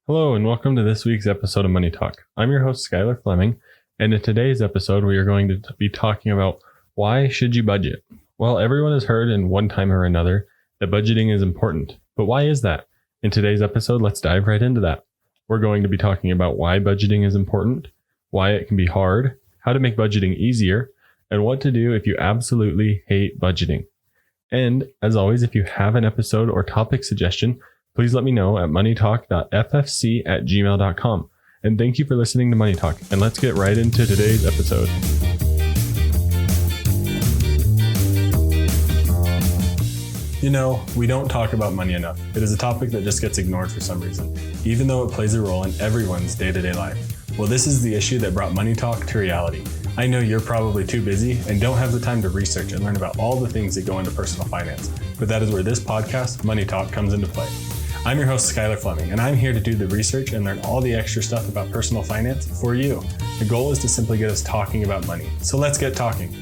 Hello and welcome to this week's episode of Money Talk. I'm your host, Skylar Fleming, and in today's episode, we are going to be talking about why should you budget? Well, everyone has heard in one time or another that budgeting is important, but why is that? In today's episode, let's dive right into that. We're going to be talking about why budgeting is important, why it can be hard, how to make budgeting easier, and what to do if you absolutely hate budgeting. And as always, if you have an episode or topic suggestion, please let me know at moneytalk.ffc@gmail.com. And thank you for listening to Money Talk. And let's get right into today's episode. You know, we don't talk about money enough. It is a topic that just gets ignored for some reason, even though it plays a role in everyone's day-to-day life. Well, this is the issue that brought Money Talk to reality. I know you're probably too busy and don't have the time to research and learn about all the things that go into personal finance, but that is where this podcast, Money Talk, comes into play. I'm your host, Skylar Fleming, and I'm here to do the research and learn all the extra stuff about personal finance for you. The goal is to simply get us talking about money. So let's get talking.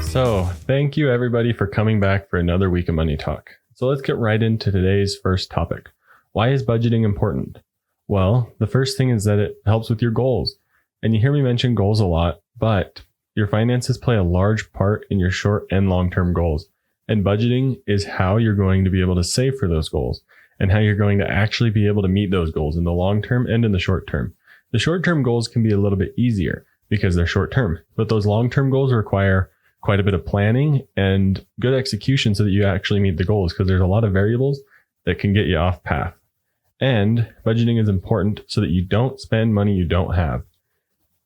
So thank you everybody for coming back for another week of Money Talk. So let's get right into today's first topic. Why is budgeting important? Well, the first thing is that it helps with your goals. And you hear me mention goals a lot, but your finances play a large part in your short and long-term goals. And budgeting is how you're going to be able to save for those goals and how you're going to actually be able to meet those goals in the long term and in the short term. The short-term goals can be a little bit easier because they're short-term, but those long-term goals require quite a bit of planning and good execution so that you actually meet the goals, because there's a lot of variables that can get you off path. And budgeting is important so that you don't spend money you don't have.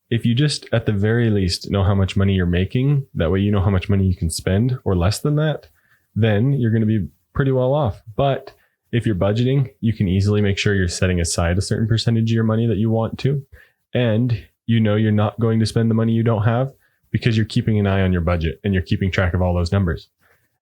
If you just, at the very least, know how much money you're making, that way you know how much money you can spend or less than that, then you're going to be pretty well off. But if you're budgeting, you can easily make sure you're setting aside a certain percentage of your money that you want to. And you know you're not going to spend the money you don't have because you're keeping an eye on your budget and you're keeping track of all those numbers.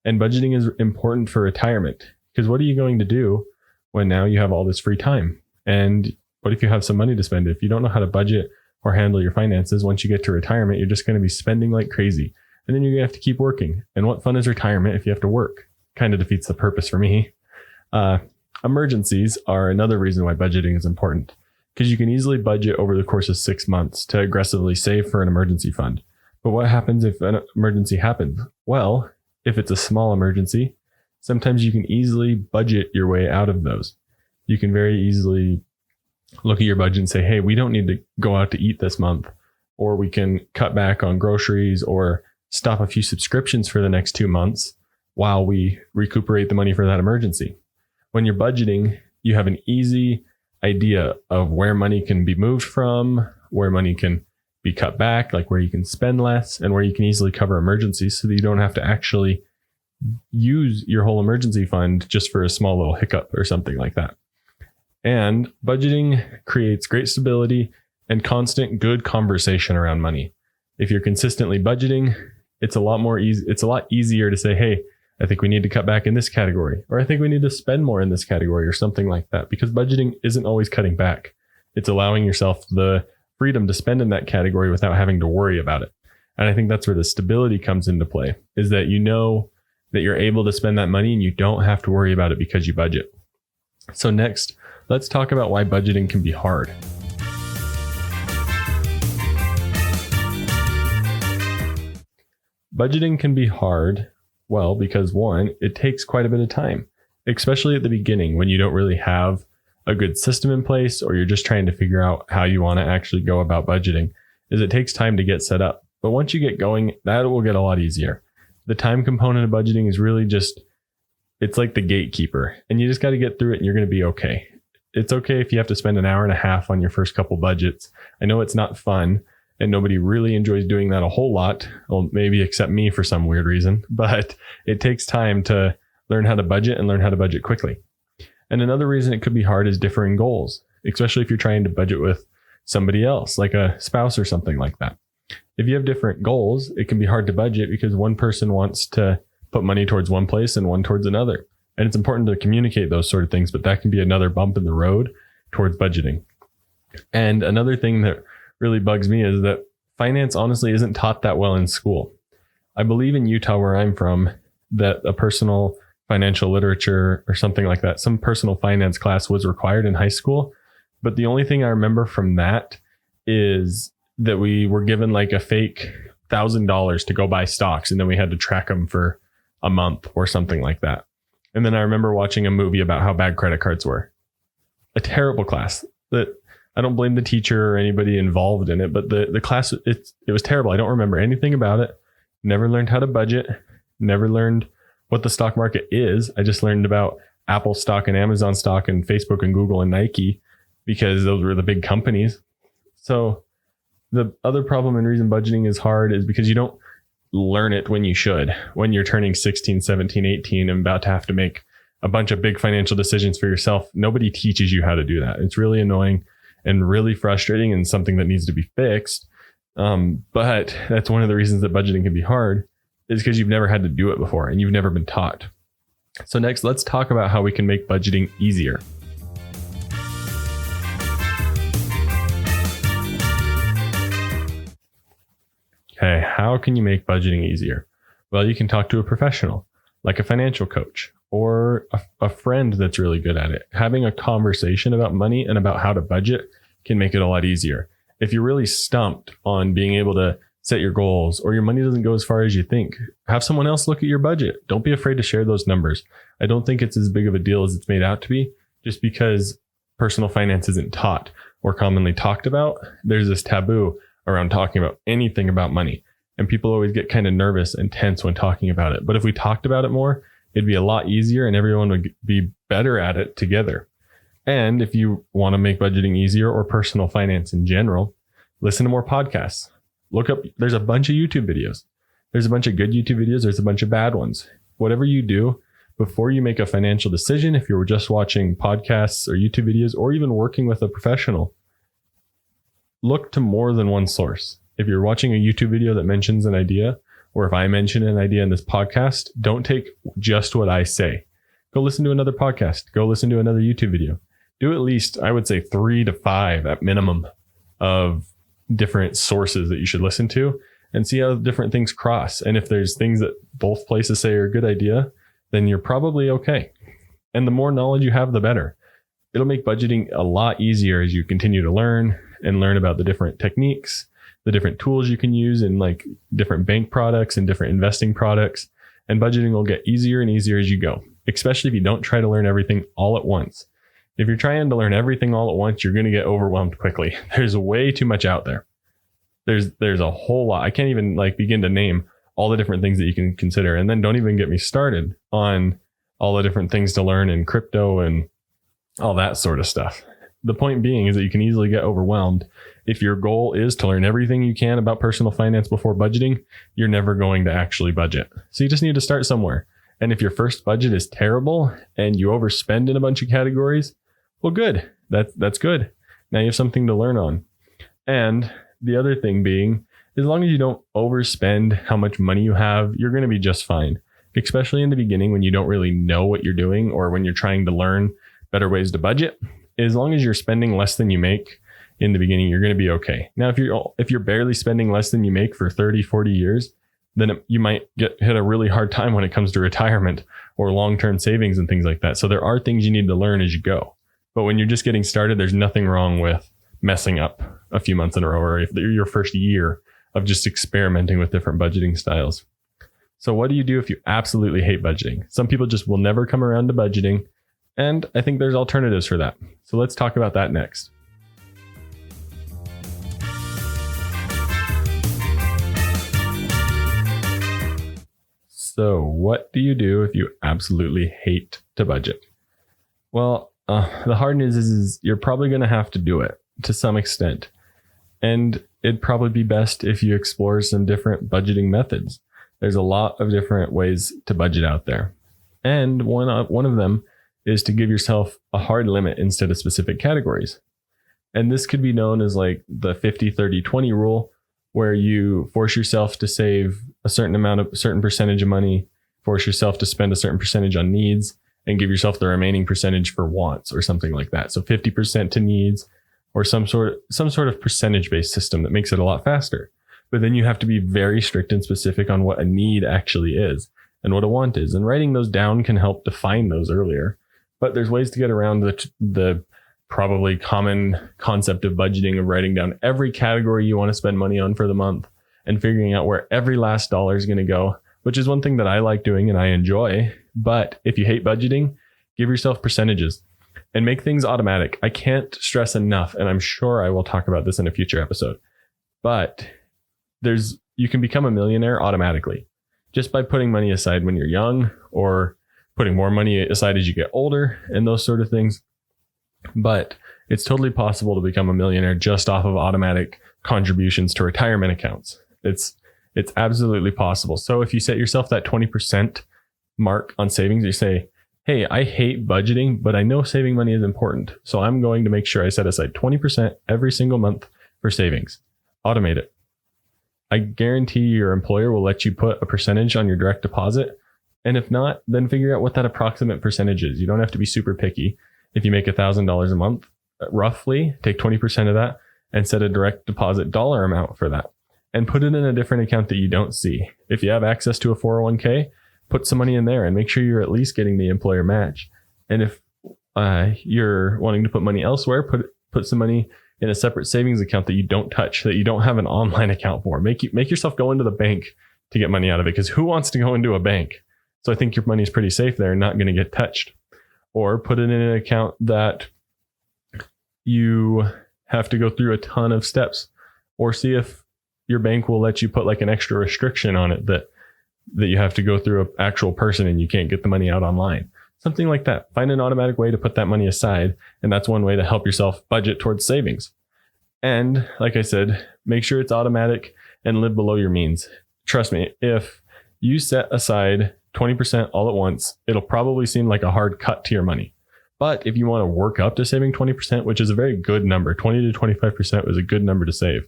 And budgeting is important for retirement, because what are you going to do when now you have all this free time? And what if you have some money to spend? If you don't know how to budget or handle your finances, once you get to retirement, you're just going to be spending like crazy. And then you're going to have to keep working. And what fun is retirement if you have to work? Kind of defeats the purpose for me. Emergencies are another reason why budgeting is important, because you can easily budget over the course of 6 months to aggressively save for an emergency fund. But what happens if an emergency happens? Well, if it's a small emergency, sometimes you can easily budget your way out of those. You can very easily look at your budget and say, hey, we don't need to go out to eat this month, or we can cut back on groceries or stop a few subscriptions for the next 2 months while we recuperate the money for that emergency. When you're budgeting, you have an easy idea of where money can be moved from, where money can be cut back, like where you can spend less and where you can easily cover emergencies so that you don't have to actually use your whole emergency fund just for a small little hiccup or something like that. And budgeting creates great stability and constant good conversation around money. If you're consistently budgeting, it's a lot easier to say, hey, I think we need to cut back in this category, or I think we need to spend more in this category or something like that, because budgeting isn't always cutting back. It's allowing yourself the freedom to spend in that category without having to worry about it. And I think that's where the stability comes into play, is that you know that you're able to spend that money and you don't have to worry about it because you budget. So next, let's talk about why budgeting can be hard. Budgeting can be hard, well, because one, it takes quite a bit of time, especially at the beginning when you don't really have a good system in place, or you're just trying to figure out how you want to actually go about budgeting, is it takes time to get set up. But once you get going, that will get a lot easier. The time component of budgeting is really just, it's like the gatekeeper, and you just got to get through it and you're going to be okay. It's okay if you have to spend an hour and a half on your first couple budgets. I know it's not fun and nobody really enjoys doing that a whole lot. Well, maybe except me for some weird reason, but it takes time to learn how to budget and learn how to budget quickly. And another reason it could be hard is differing goals, especially if you're trying to budget with somebody else, like a spouse or something like that. If you have different goals, it can be hard to budget because one person wants to put money towards one place and one towards another. And it's important to communicate those sort of things, but that can be another bump in the road towards budgeting. And another thing that really bugs me is that finance honestly isn't taught that well in school. I believe in Utah, where I'm from, that a personal financial literature or something like that, some personal finance class was required in high school. But the only thing I remember from that is that we were given like a fake $1,000 to go buy stocks, and then we had to track them for a month or something like that. And then I remember watching a movie about how bad credit cards were. A terrible class that I don't blame the teacher or anybody involved in it, but the class, it was terrible. I don't remember anything about it. Never learned how to budget. Never learned what the stock market is. I just learned about Apple stock and Amazon stock and Facebook and Google and Nike because those were the big companies. So the other problem and reason budgeting is hard is because you don't learn it when you should. When you're turning 16, 17, 18 and about to have to make a bunch of big financial decisions for yourself, nobody teaches you how to do that. It's really annoying and really frustrating and something that needs to be fixed. But that's one of the reasons that budgeting can be hard, is because you've never had to do it before and you've never been taught. So next, let's talk about how we can make budgeting easier. Okay, how can you make budgeting easier? Well, you can talk to a professional, like a financial coach or a friend that's really good at it. Having a conversation about money and about how to budget can make it a lot easier. If you're really stumped on being able to set your goals or your money doesn't go as far as you think, have someone else look at your budget. Don't be afraid to share those numbers. I don't think it's as big of a deal as it's made out to be. Just because personal finance isn't taught or commonly talked about, there's this taboo around talking about anything about money. And people always get kind of nervous and tense when talking about it. But if we talked about it more, it'd be a lot easier and everyone would be better at it together. And if you want to make budgeting easier or personal finance in general, listen to more podcasts. Look up, there's a bunch of YouTube videos. There's a bunch of good YouTube videos. There's a bunch of bad ones. Whatever you do, before you make a financial decision, if you're just watching podcasts or YouTube videos or even working with a professional, look to more than one source. If you're watching a YouTube video that mentions an idea, or if I mention an idea in this podcast, don't take just what I say. Go listen to another podcast. Go listen to another YouTube video. Do at least, I would say 3 to 5 at minimum of different sources that you should listen to and see how different things cross. And if there's things that both places say are a good idea, then you're probably okay. And the more knowledge you have, the better. It'll make budgeting a lot easier as you continue to learn and learn about the different techniques, the different tools you can use in like different bank products and different investing products. And budgeting will get easier and easier as you go, especially if you don't try to learn everything all at once. If you're trying to learn everything all at once, you're going to get overwhelmed quickly. There's way too much out there. There's a whole lot. I can't even begin to name all the different things that you can consider. And then don't even get me started on all the different things to learn in crypto and all that sort of stuff. The point being is that you can easily get overwhelmed. If your goal is to learn everything you can about personal finance before budgeting, you're never going to actually budget. So you just need to start somewhere. And if your first budget is terrible and you overspend in a bunch of categories, well, good. That's good. Now you have something to learn on. And the other thing being, as long as you don't overspend how much money you have, you're going to be just fine. Especially in the beginning when you don't really know what you're doing or when you're trying to learn better ways to budget. As long as you're spending less than you make in the beginning, you're going to be okay. Now, if you're barely spending less than you make for 30, 40 years, then you might hit a really hard time when it comes to retirement or long-term savings and things like that. So there are things you need to learn as you go. But when you're just getting started, there's nothing wrong with messing up a few months in a row, or if you're your first year of just experimenting with different budgeting styles. So what do you do if you absolutely hate budgeting? Some people just will never come around to budgeting. And I think there's alternatives for that. So let's talk about that next. So what do you do if you absolutely hate to budget? Well, the hard news is you're probably going to have to do it to some extent. And it'd probably be best if you explore some different budgeting methods. There's a lot of different ways to budget out there. And one of them is to give yourself a hard limit instead of specific categories. And this could be known as like the 50-30-20 rule, where you force yourself to save a certain percentage of money, force yourself to spend a certain percentage on needs, and give yourself the remaining percentage for wants or something like that. So 50% to needs, or some sort of percentage based system that makes it a lot faster. But then you have to be very strict and specific on what a need actually is and what a want is. And writing those down can help define those earlier. But there's ways to get around the probably common concept of budgeting, of writing down every category you want to spend money on for the month and figuring out where every last dollar is going to go, which is one thing that I like doing and I enjoy. But if you hate budgeting, give yourself percentages and make things automatic. I can't stress enough, and I'm sure I will talk about this in a future episode, but you can become a millionaire automatically just by putting money aside when you're young, or putting more money aside as you get older, and those sort of things. But it's totally possible to become a millionaire just off of automatic contributions to retirement accounts. It's absolutely possible. So if you set yourself that 20% mark on savings, you say, hey, I hate budgeting, but I know saving money is important. So I'm going to make sure I set aside 20% every single month for savings. Automate it. I guarantee your employer will let you put a percentage on your direct deposit. And if not, then figure out what that approximate percentage is. You don't have to be super picky. If you make $1,000 a month, roughly take 20% of that and set a direct deposit dollar amount for that and put it in a different account that you don't see. If you have access to a 401k, put some money in there and make sure you're at least getting the employer match. And if you're wanting to put money elsewhere, put some money in a separate savings account that you don't touch, that you don't have an online account for. Make yourself go into the bank to get money out of it, because who wants to go into a bank? So I think your money's pretty safe there and not going to get touched. Or put it in an account that you have to go through a ton of steps, or see if your bank will let you put like an extra restriction on it that you have to go through an actual person and you can't get the money out online. Something like that. Find an automatic way to put that money aside. And that's one way to help yourself budget towards savings. And like I said, make sure it's automatic and live below your means. Trust me, if you set aside 20% all at once, it'll probably seem like a hard cut to your money. But if you want to work up to saving 20%, which is a very good number, 20 to 25% is a good number to save.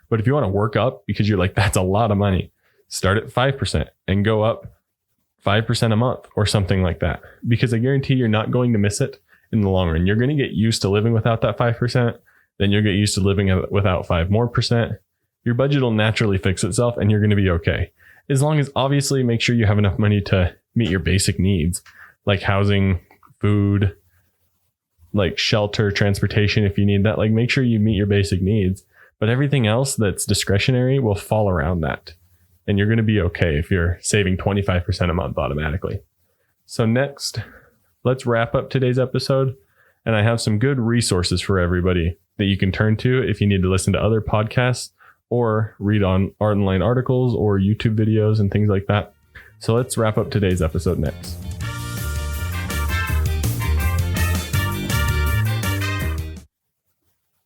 But if you want to work up because you're like, that's a lot of money, start at 5% and go up 5% a month or something like that. Because I guarantee you're not going to miss it in the long run. You're going to get used to living without that 5%. Then you'll get used to living without 5% more. Your budget will naturally fix itself and you're going to be okay. As long as obviously make sure you have enough money to meet your basic needs, like housing, food, like shelter, transportation, if you need that. Like, make sure you meet your basic needs, but everything else that's discretionary will fall around that. And you're going to be okay if you're saving 25% a month automatically. So next, let's wrap up today's episode. And I have some good resources for everybody that you can turn to if you need to listen to other podcasts or read on online articles or YouTube videos and things like that. So let's wrap up today's episode next.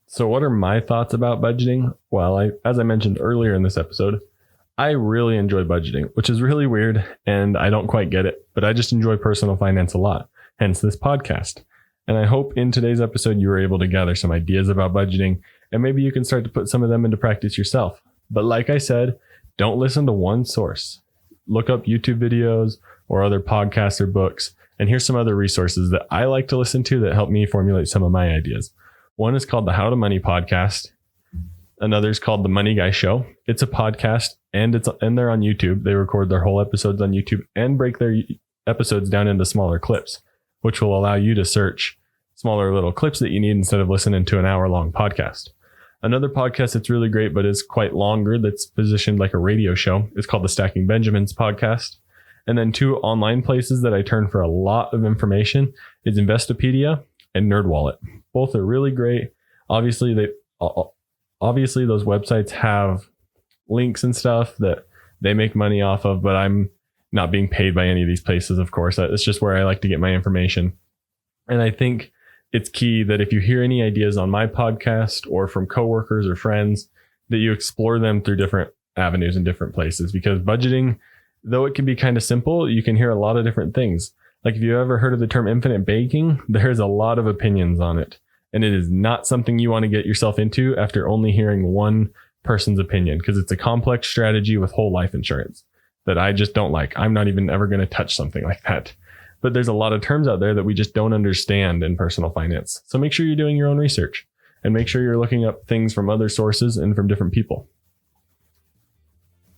So what are my thoughts about budgeting? Well, as I mentioned earlier in this episode, I really enjoy budgeting, which is really weird and I don't quite get it, but I just enjoy personal finance a lot, hence this podcast. And I hope in today's episode you were able to gather some ideas about budgeting, and maybe you can start to put some of them into practice yourself. But like I said, don't listen to one source. Look up YouTube videos or other podcasts or books, and here's some other resources that I like to listen to that help me formulate some of my ideas. One is called the How to Money podcast. Another is called The Money Guy Show. It's a podcast and they're on YouTube. They record their whole episodes on YouTube and break their episodes down into smaller clips, which will allow you to search smaller little clips that you need instead of listening to an hour-long podcast. Another podcast that's really great, but is quite longer, that's positioned like a radio show, is called the Stacking Benjamins podcast. And then two online places that I turn for a lot of information is Investopedia and NerdWallet. Both are really great. Obviously, those websites have links and stuff that they make money off of, but I'm not being paid by any of these places, of course. It's just where I like to get my information. And I think it's key that if you hear any ideas on my podcast or from coworkers or friends, that you explore them through different avenues and different places, because budgeting, though it can be kind of simple, you can hear a lot of different things. Like if you ever heard of the term infinite banking, there's a lot of opinions on it. And it is not something you want to get yourself into after only hearing one person's opinion, because it's a complex strategy with whole life insurance that I just don't like. I'm not even ever going to touch something like that. But there's a lot of terms out there that we just don't understand in personal finance. So make sure you're doing your own research and make sure you're looking up things from other sources and from different people.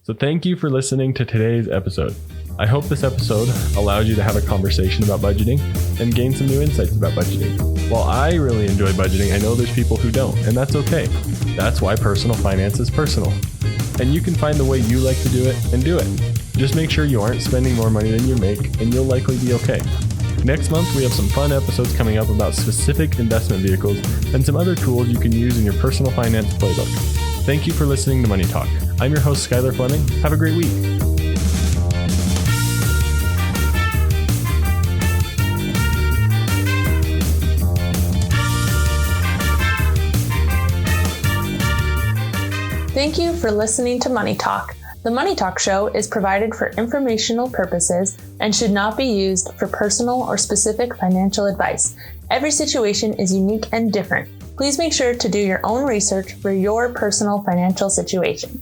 So thank you for listening to today's episode. I hope this episode allows you to have a conversation about budgeting and gain some new insights about budgeting. While I really enjoy budgeting, I know there's people who don't, and that's okay. That's why personal finance is personal. And you can find the way you like to do it and do it. Just make sure you aren't spending more money than you make, and you'll likely be okay. Next month, we have some fun episodes coming up about specific investment vehicles and some other tools you can use in your personal finance playbook. Thank you for listening to Money Talk. I'm your host, Skylar Fleming. Have a great week. Thank you for listening to Money Talk. The Money Talk show is provided for informational purposes and should not be used for personal or specific financial advice. Every situation is unique and different. Please make sure to do your own research for your personal financial situation.